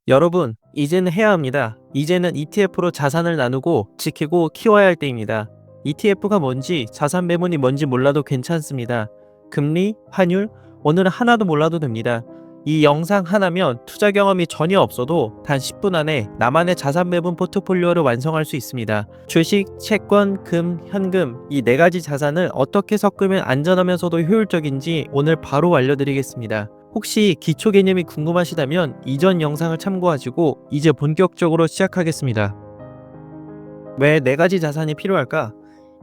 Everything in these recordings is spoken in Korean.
여러분, 이제는 해야 합니다. 이제는 ETF로 자산을 나누고 지키고 키워야 할 때입니다. ETF가 뭔지, 자산 배분이 뭔지 몰라도 괜찮습니다. 금리, 환율, 오늘은 하나도 몰라도 됩니다. 이 영상 하나면 투자 경험이 전혀 없어도 단 10분 안에 나만의 자산 배분 포트폴리오를 완성할 수 있습니다. 주식, 채권, 금, 현금 이 네 가지 자산을 어떻게 섞으면 안전하면서도 효율적인지 오늘 바로 알려드리겠습니다. 혹시 기초 개념이 궁금하시다면 이전 영상을 참고하시고 이제 본격적으로 시작하겠습니다. 왜 네 가지 자산이 필요할까?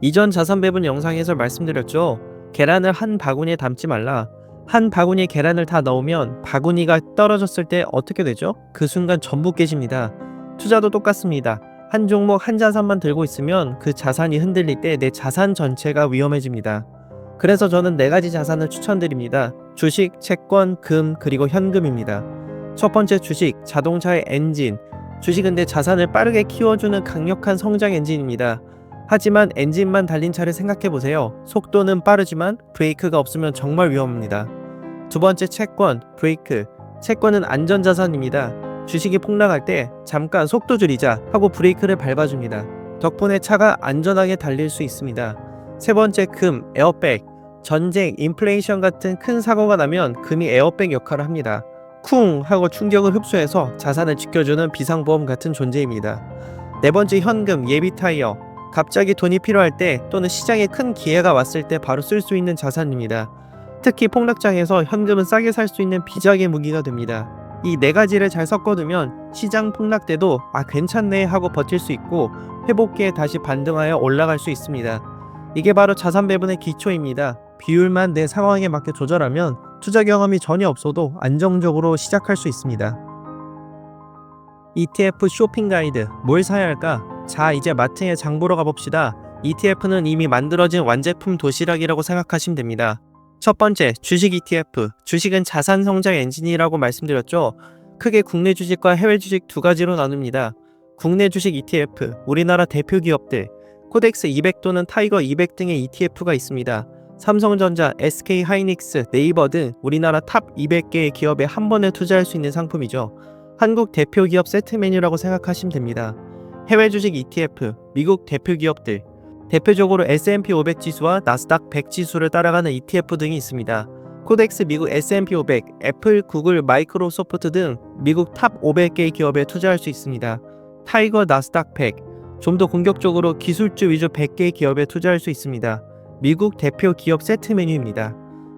이전 자산 배분 영상에서 말씀드렸죠. 계란을 한 바구니에 담지 말라. 한 바구니에 계란을 다 넣으면 바구니가 떨어졌을 때 어떻게 되죠? 그 순간 전부 깨집니다. 투자도 똑같습니다. 한 종목 한 자산만 들고 있으면 그 자산이 흔들릴 때 내 자산 전체가 위험해집니다. 그래서 저는 네 가지 자산을 추천드립니다. 주식, 채권, 금, 그리고 현금입니다. 첫 번째 주식, 자동차의 엔진. 주식은 내 자산을 빠르게 키워주는 강력한 성장 엔진입니다. 하지만 엔진만 달린 차를 생각해보세요. 속도는 빠르지만 브레이크가 없으면 정말 위험합니다. 두 번째 채권, 브레이크. 채권은 안전자산입니다. 주식이 폭락할 때 잠깐 속도 줄이자 하고 브레이크를 밟아줍니다. 덕분에 차가 안전하게 달릴 수 있습니다. 세 번째 금, 에어백. 전쟁, 인플레이션 같은 큰 사고가 나면 금이 에어백 역할을 합니다. 쿵 하고 충격을 흡수해서 자산을 지켜주는 비상보험 같은 존재입니다. 네 번째 현금, 예비 타이어. 갑자기 돈이 필요할 때 또는 시장에 큰 기회가 왔을 때 바로 쓸 수 있는 자산입니다. 특히 폭락장에서 현금은 싸게 살 수 있는 비장의 무기가 됩니다. 이 네 가지를 잘 섞어두면 시장 폭락 때도 괜찮네 하고 버틸 수 있고 회복기에 다시 반등하여 올라갈 수 있습니다. 이게 바로 자산 배분의 기초입니다. 비율만 내 상황에 맞게 조절하면 투자 경험이 전혀 없어도 안정적으로 시작할 수 있습니다. ETF 쇼핑 가이드, 뭘 사야 할까? 자, 이제 마트에 장 보러 가봅시다. ETF는 이미 만들어진 완제품 도시락이라고 생각하시면 됩니다. 첫 번째, 주식 ETF. 주식은 자산 성장 엔진이라고 말씀드렸죠. 크게 국내 주식과 해외 주식 두 가지로 나눕니다. 국내 주식 ETF, 우리나라 대표 기업들, 코덱스 200 또는 타이거 200 등의 ETF가 있습니다. 삼성전자, SK하이닉스, 네이버 등 우리나라 탑 200개의 기업에 한 번에 투자할 수 있는 상품이죠. 한국 대표 기업 세트 메뉴라고 생각하시면 됩니다. 해외 주식 ETF, 미국 대표 기업들, 대표적으로 S&P 500 지수와 나스닥 100 지수를 따라가는 ETF 등이 있습니다. 코덱스 미국 S&P 500, 애플, 구글, 마이크로소프트 등 미국 탑 500개의 기업에 투자할 수 있습니다. 타이거 나스닥 100, 좀 더 공격적으로 기술주 위주 100개의 기업에 투자할 수 있습니다. 미국 대표 기업 세트 메뉴입니다.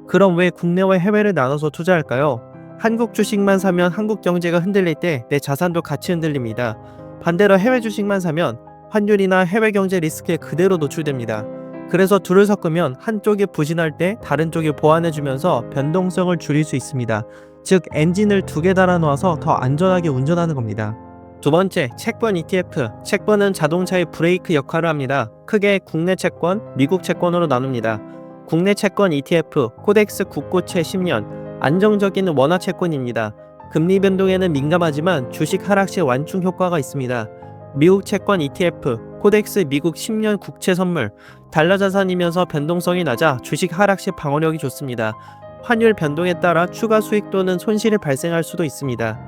그럼 왜 국내와 해외를 나눠서 투자할까요? 한국 주식만 사면 한국 경제가 흔들릴 때 내 자산도 같이 흔들립니다. 반대로 해외 주식만 사면 환율이나 해외 경제 리스크에 그대로 노출됩니다. 그래서 둘을 섞으면 한쪽이 부진할 때 다른 쪽이 보완해주면서 변동성을 줄일 수 있습니다. 즉 엔진을 두 개 달아 놓아서 더 안전하게 운전하는 겁니다. 두 번째, 채권 ETF. 채권은 자동차의 브레이크 역할을 합니다. 크게 국내 채권, 미국 채권으로 나눕니다. 국내 채권 ETF, 코덱스 국고채 10년, 안정적인 원화 채권입니다. 금리 변동에는 민감하지만 주식 하락 시 완충 효과가 있습니다. 미국 채권 ETF, 코덱스 미국 10년 국채 선물, 달러 자산이면서 변동성이 낮아 주식 하락 시 방어력이 좋습니다. 환율 변동에 따라 추가 수익 또는 손실이 발생할 수도 있습니다.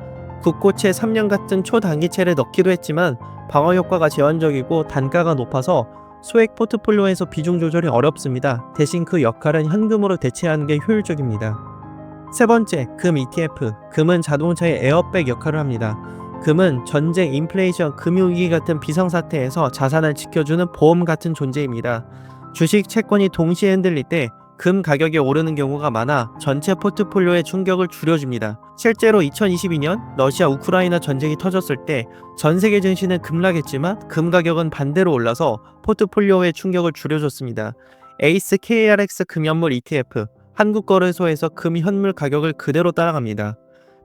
국고채 3년 같은 초단기채를 넣기도 했지만 방어 효과가 제한적이고 단가가 높아서 소액 포트폴리오에서 비중 조절이 어렵습니다. 대신 그 역할은 현금으로 대체하는 게 효율적입니다. 세 번째, 금 ETF. 금은 자동차의 에어백 역할을 합니다. 금은 전쟁, 인플레이션, 금융위기 같은 비상사태에서 자산을 지켜주는 보험 같은 존재입니다. 주식, 채권이 동시에 흔들릴 때 금 가격이 오르는 경우가 많아 전체 포트폴리오의 충격을 줄여줍니다. 실제로 2022년 러시아 우크라이나 전쟁이 터졌을 때 전 세계 증시는 급락했지만 금 가격은 반대로 올라서 포트폴리오의 충격을 줄여줬습니다. 에이스 KRX 금연물 ETF. 한국거래소에서 금 현물 가격을 그대로 따라갑니다.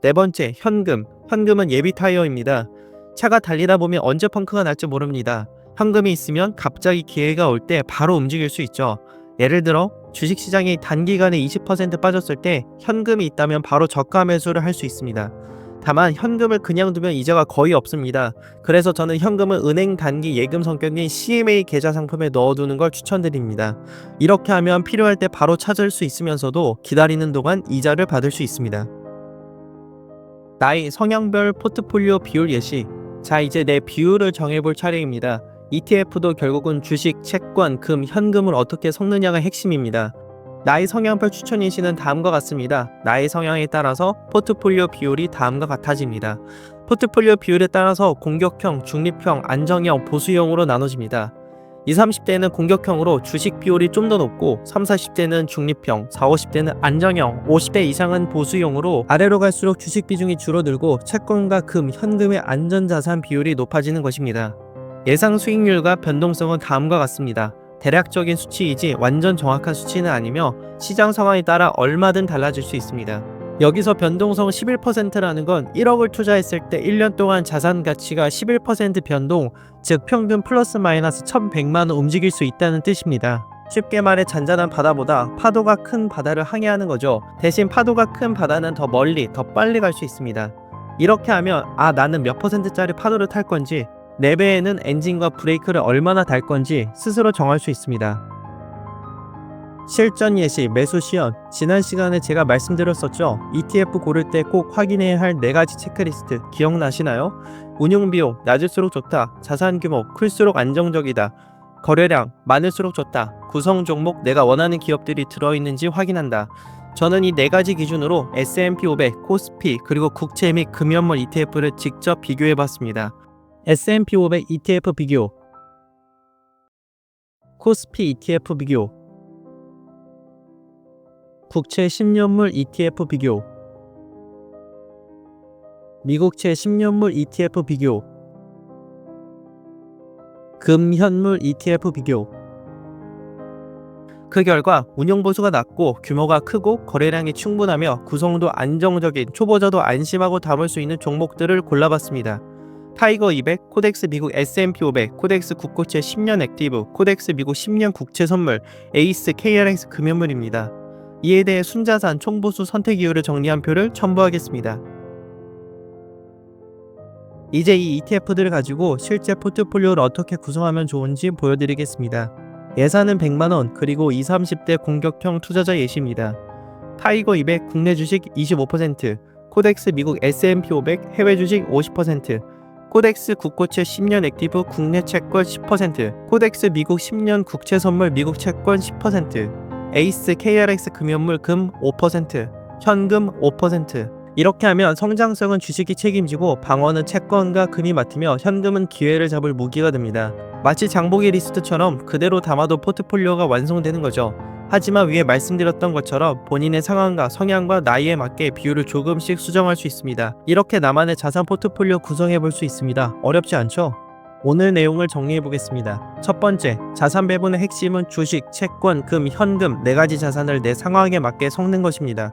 네 번째, 현금. 현금은 예비 타이어입니다. 차가 달리다 보면 언제 펑크가 날지 모릅니다. 현금이 있으면 갑자기 기회가 올 때 바로 움직일 수 있죠. 예를 들어 주식시장이 단기간에 20% 빠졌을 때 현금이 있다면 바로 저가 매수를 할 수 있습니다. 다만 현금을 그냥 두면 이자가 거의 없습니다. 그래서 저는 현금을 은행 단기 예금 성격인 CMA 계좌 상품에 넣어두는 걸 추천드립니다. 이렇게 하면 필요할 때 바로 찾을 수 있으면서도 기다리는 동안 이자를 받을 수 있습니다. 나이, 성향별 포트폴리오 비율 예시. 자, 이제 내 비율을 정해볼 차례입니다. ETF도 결국은 주식, 채권, 금, 현금을 어떻게 섞느냐가 핵심입니다. 나이 성향별 추천 예시는 다음과 같습니다. 나이 성향에 따라서 포트폴리오 비율이 다음과 같아집니다. 포트폴리오 비율에 따라서 공격형, 중립형, 안정형, 보수형으로 나눠집니다. 20, 30대는 공격형으로 주식 비율이 좀 더 높고 30, 40대는 중립형, 40, 50대는 안정형, 50대 이상은 보수형으로 아래로 갈수록 주식 비중이 줄어들고 채권과 금, 현금의 안전자산 비율이 높아지는 것입니다. 예상 수익률과 변동성은 다음과 같습니다. 대략적인 수치이지 완전 정확한 수치는 아니며 시장 상황에 따라 얼마든 달라질 수 있습니다. 여기서 변동성 11%라는 건 1억을 투자했을 때 1년 동안 자산 가치가 11% 변동, 즉 평균 플러스 마이너스 1100만원 움직일 수 있다는 뜻입니다. 쉽게 말해 잔잔한 바다보다 파도가 큰 바다를 항해하는 거죠. 대신 파도가 큰 바다는 더 멀리, 더 빨리 갈 수 있습니다. 이렇게 하면 나는 몇 %짜리 파도를 탈 건지, 내 배에는 엔진과 브레이크를 얼마나 달 건지 스스로 정할 수 있습니다. 실전 예시, 매수 시연. 지난 시간에 제가 말씀드렸었죠. ETF 고를 때 꼭 확인해야 할 4가지 체크리스트 기억나시나요? 운용비용, 낮을수록 좋다. 자산 규모, 클수록 안정적이다. 거래량, 많을수록 좋다. 구성 종목, 내가 원하는 기업들이 들어있는지 확인한다. 저는 이 4가지 기준으로 S&P 500, 코스피, 그리고 국채 및 금연물 ETF를 직접 비교해봤습니다. S&P 500 ETF 비교, 코스피 ETF 비교, 국채 10년물 ETF 비교, 미국채 10년물 ETF 비교, 금현물 ETF 비교. 그 결과 운용보수가 낮고 규모가 크고 거래량이 충분하며 구성도 안정적인 초보자도 안심하고 담을 수 있는 종목들을 골라봤습니다. 타이거 200, 코덱스 미국 S&P 500, 코덱스 국고채 10년 액티브, 코덱스 미국 10년 국채 선물, 에이스 KRX 금연물입니다. 이에 대해 순자산 총보수 선택 이유를 정리한 표를 첨부하겠습니다. 이제 이 ETF들을 가지고 실제 포트폴리오를 어떻게 구성하면 좋은지 보여드리겠습니다. 예산은 100만원, 그리고 20, 30대 공격형 투자자 예시입니다. 타이거 200 국내 주식 25%, 코덱스 미국 S&P 500 해외 주식 50%, 코덱스 국고채 10년 액티브 국내 채권 10%, 코덱스 미국 10년 국채 선물 미국 채권 10%, 에이스 KRX 금연물 금 5%, 현금 5%. 이렇게 하면 성장성은 주식이 책임지고 방어는 채권과 금이 맡으며 현금은 기회를 잡을 무기가 됩니다. 마치 장보기 리스트처럼 그대로 담아도 포트폴리오가 완성되는 거죠. 하지만 위에 말씀드렸던 것처럼 본인의 상황과 성향과 나이에 맞게 비율을 조금씩 수정할 수 있습니다. 이렇게 나만의 자산 포트폴리오 구성해 볼 수 있습니다. 어렵지 않죠? 오늘 내용을 정리해 보겠습니다. 첫 번째, 자산 배분의 핵심은 주식, 채권, 금, 현금 4가지 자산을 내 상황에 맞게 섞는 것입니다.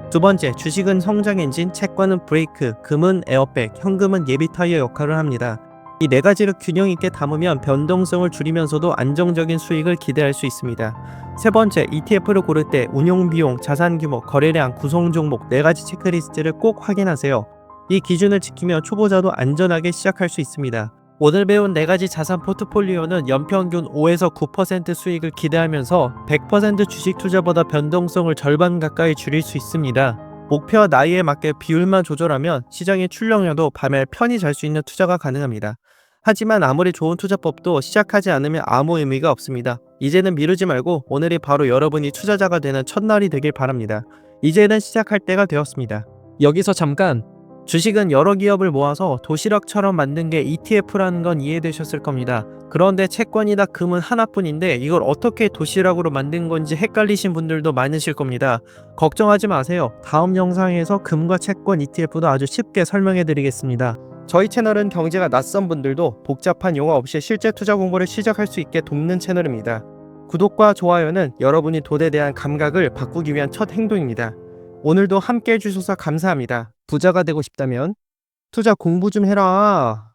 두 번째, 주식은 성장 엔진, 채권은 브레이크, 금은 에어백, 현금은 예비 타이어 역할을 합니다. 이 4가지를 균형 있게 담으면 변동성을 줄이면서도 안정적인 수익을 기대할 수 있습니다. 세 번째, ETF를 고를 때 운용 비용, 자산 규모, 거래량, 구성 종목 4가지 체크리스트를 꼭 확인하세요. 이 기준을 지키면 초보자도 안전하게 시작할 수 있습니다. 오늘 배운 4가지 자산 포트폴리오는 연평균 5에서 9% 수익을 기대하면서 100% 주식 투자보다 변동성을 절반 가까이 줄일 수 있습니다. 목표와 나이에 맞게 비율만 조절하면 시장의 출렁여도 밤에 편히 잘 수 있는 투자가 가능합니다. 하지만 아무리 좋은 투자법도 시작하지 않으면 아무 의미가 없습니다. 이제는 미루지 말고 오늘이 바로 여러분이 투자자가 되는 첫날이 되길 바랍니다. 이제는 시작할 때가 되었습니다. 여기서 잠깐! 주식은 여러 기업을 모아서 도시락처럼 만든 게 ETF라는 건 이해되셨을 겁니다. 그런데 채권이나 금은 하나뿐인데 이걸 어떻게 도시락으로 만든 건지 헷갈리신 분들도 많으실 겁니다. 걱정하지 마세요. 다음 영상에서 금과 채권 ETF도 아주 쉽게 설명해 드리겠습니다. 저희 채널은 경제가 낯선 분들도 복잡한 용어 없이 실제 투자 공부를 시작할 수 있게 돕는 채널입니다. 구독과 좋아요는 여러분이 돈에 대한 감각을 바꾸기 위한 첫 행동입니다. 오늘도 함께 해주셔서 감사합니다. 부자가 되고 싶다면 투자 공부 좀 해라.